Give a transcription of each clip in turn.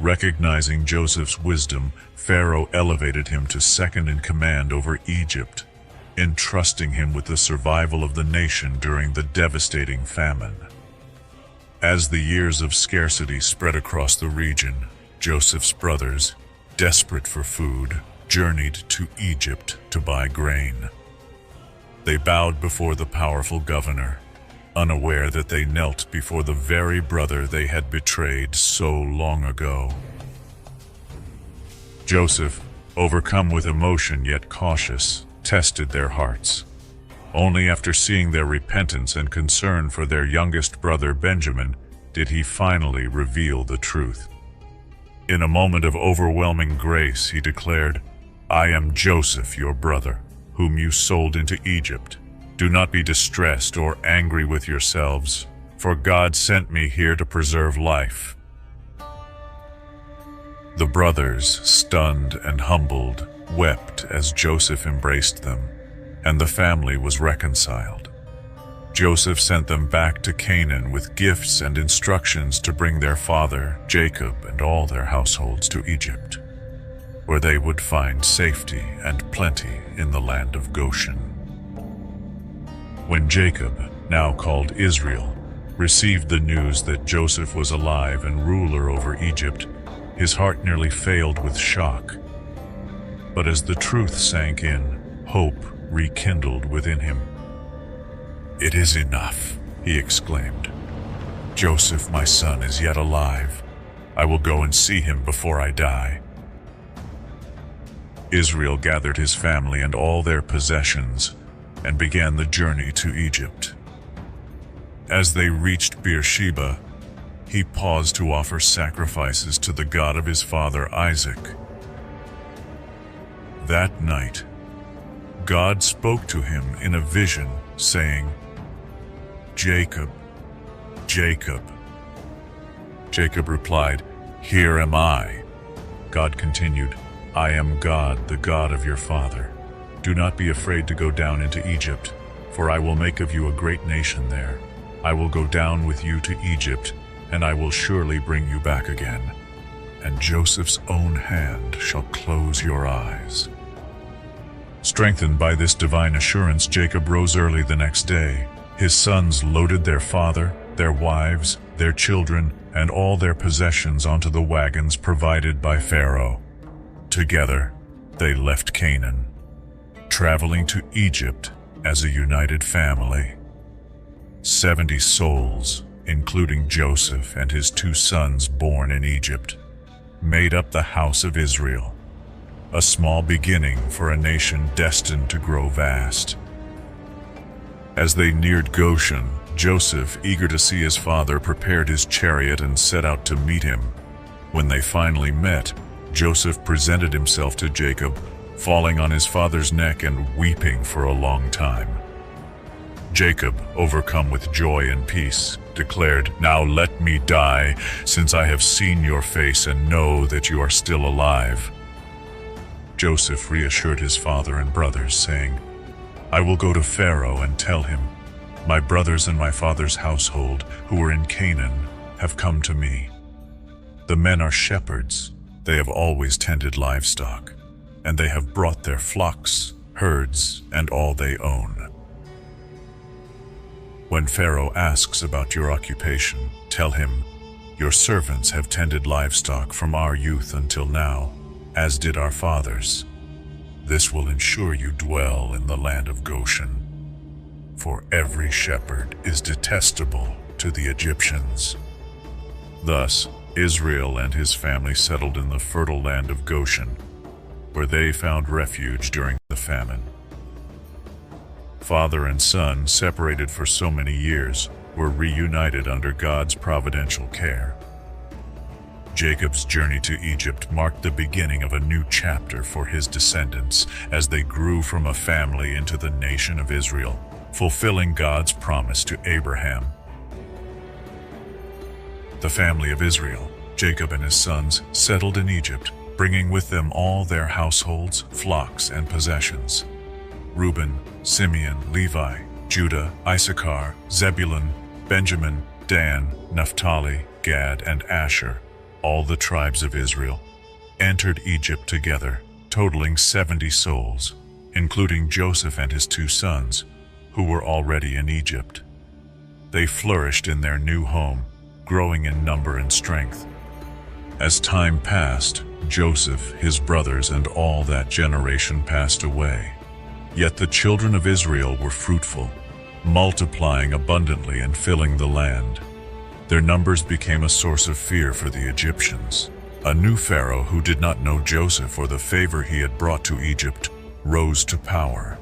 Recognizing Joseph's wisdom, Pharaoh elevated him to second in command over Egypt, entrusting him with the survival of the nation during the devastating famine. As the years of scarcity spread across the region, Joseph's brothers, desperate for food, journeyed to Egypt to buy grain. They bowed before the powerful governor, unaware that they knelt before the very brother they had betrayed so long ago. Joseph, overcome with emotion yet cautious, tested their hearts. Only after seeing their repentance and concern for their youngest brother Benjamin did he finally reveal the truth. In a moment of overwhelming grace, he declared, "I am Joseph, your brother, whom you sold into Egypt. Do not be distressed or angry with yourselves, for God sent me here to preserve life." The brothers, stunned and humbled, wept as Joseph embraced them, and the family was reconciled. Joseph sent them back to Canaan with gifts and instructions to bring their father, Jacob, and all their households to Egypt, where they would find safety and plenty in the land of Goshen. When Jacob, now called Israel, received the news that Joseph was alive and ruler over Egypt, his heart nearly failed with shock. But as the truth sank in, hope rekindled within him. "It is enough," he exclaimed. "Joseph, my son, is yet alive. I will go and see him before I die." Israel gathered his family and all their possessions and began the journey to Egypt. As they reached Beersheba, he paused to offer sacrifices to the God of his father Isaac. That night, God spoke to him in a vision, saying, "Jacob, Jacob." Jacob replied, "Here am I." God continued, "I am God, the God of your father. Do not be afraid to go down into Egypt, for I will make of you a great nation there. I will go down with you to Egypt, and I will surely bring you back again. And Joseph's own hand shall close your eyes." Strengthened by this divine assurance, Jacob rose early the next day. His sons loaded their father, their wives, their children, and all their possessions onto the wagons provided by Pharaoh. Together, they left Canaan, traveling to Egypt as a united family. 70 souls, including Joseph and his 2 sons born in Egypt, made up the house of Israel, a small beginning for a nation destined to grow vast. As they neared Goshen, Joseph, eager to see his father, prepared his chariot and set out to meet him. When they finally met, Joseph presented himself to Jacob, falling on his father's neck and weeping for a long time. Jacob, overcome with joy and peace, declared, "Now let me die, since I have seen your face and know that you are still alive." Joseph reassured his father and brothers, saying, "I will go to Pharaoh and tell him, 'My brothers and my father's household, who are in Canaan, have come to me. The men are shepherds. They have always tended livestock, and they have brought their flocks, herds, and all they own. When Pharaoh asks about your occupation, tell him, your servants have tended livestock from our youth until now, as did our fathers. This will ensure you dwell in the land of Goshen. For every shepherd is detestable to the Egyptians." Thus, Israel and his family settled in the fertile land of Goshen, where they found refuge during the famine. Father and son, separated for so many years, were reunited under God's providential care. Jacob's journey to Egypt marked the beginning of a new chapter for his descendants as they grew from a family into the nation of Israel, fulfilling God's promise to Abraham. The family of Israel, Jacob and his sons, settled in Egypt, bringing with them all their households, flocks, and possessions. Reuben, Simeon, Levi, Judah, Issachar, Zebulun, Benjamin, Dan, Naphtali, Gad, and Asher all the tribes of Israel, entered Egypt together, totaling 70 souls, including Joseph and his 2 sons, who were already in Egypt. They flourished in their new home, growing in number and strength. As time passed, Joseph, his brothers, and all that generation passed away. Yet the children of Israel were fruitful, multiplying abundantly and filling the land. Their numbers became a source of fear for the Egyptians. A new pharaoh who did not know Joseph or the favor he had brought to Egypt rose to power.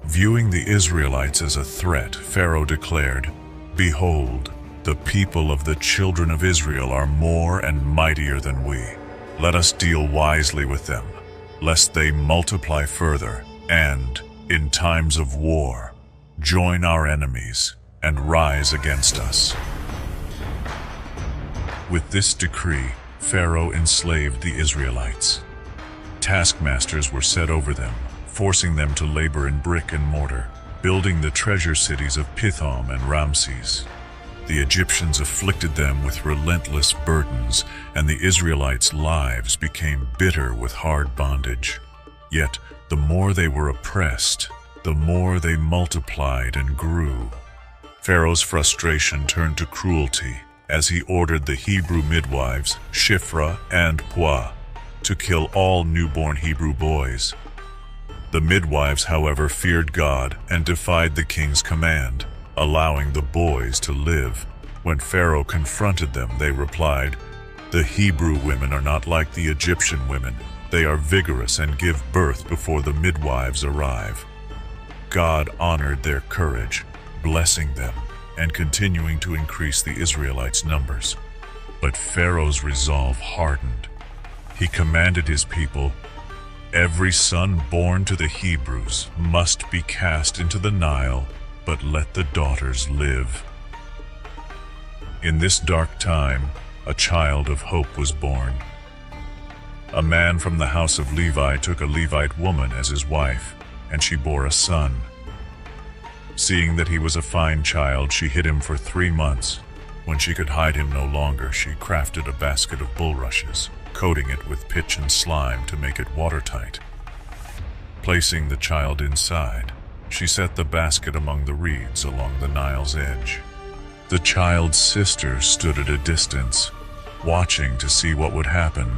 Viewing the Israelites as a threat, Pharaoh declared, "Behold, the people of the children of Israel are more and mightier than we. Let us deal wisely with them, lest they multiply further, and, in times of war, join our enemies and rise against us." With this decree, Pharaoh enslaved the Israelites. Taskmasters were set over them, forcing them to labor in brick and mortar, building the treasure cities of Pithom and Ramses. The Egyptians afflicted them with relentless burdens, and the Israelites' lives became bitter with hard bondage. Yet, the more they were oppressed, the more they multiplied and grew. Pharaoh's frustration turned to cruelty as he ordered the Hebrew midwives, Shiphrah and Puah, to kill all newborn Hebrew boys. The midwives, however, feared God and defied the king's command, allowing the boys to live. When Pharaoh confronted them, they replied, "The Hebrew women are not like the Egyptian women. They are vigorous and give birth before the midwives arrive." God honored their courage, blessing them and continuing to increase the Israelites' numbers. But Pharaoh's resolve hardened. He commanded his people, "Every son born to the Hebrews must be cast into the Nile, but let the daughters live." In this dark time, a child of hope was born. A man from the house of Levi took a Levite woman as his wife, and she bore a son. Seeing that he was a fine child, she hid him for 3 months. When she could hide him no longer, she crafted a basket of bulrushes, coating it with pitch and slime to make it watertight. Placing the child inside, she set the basket among the reeds along the Nile's edge. The child's sister stood at a distance, watching to see what would happen.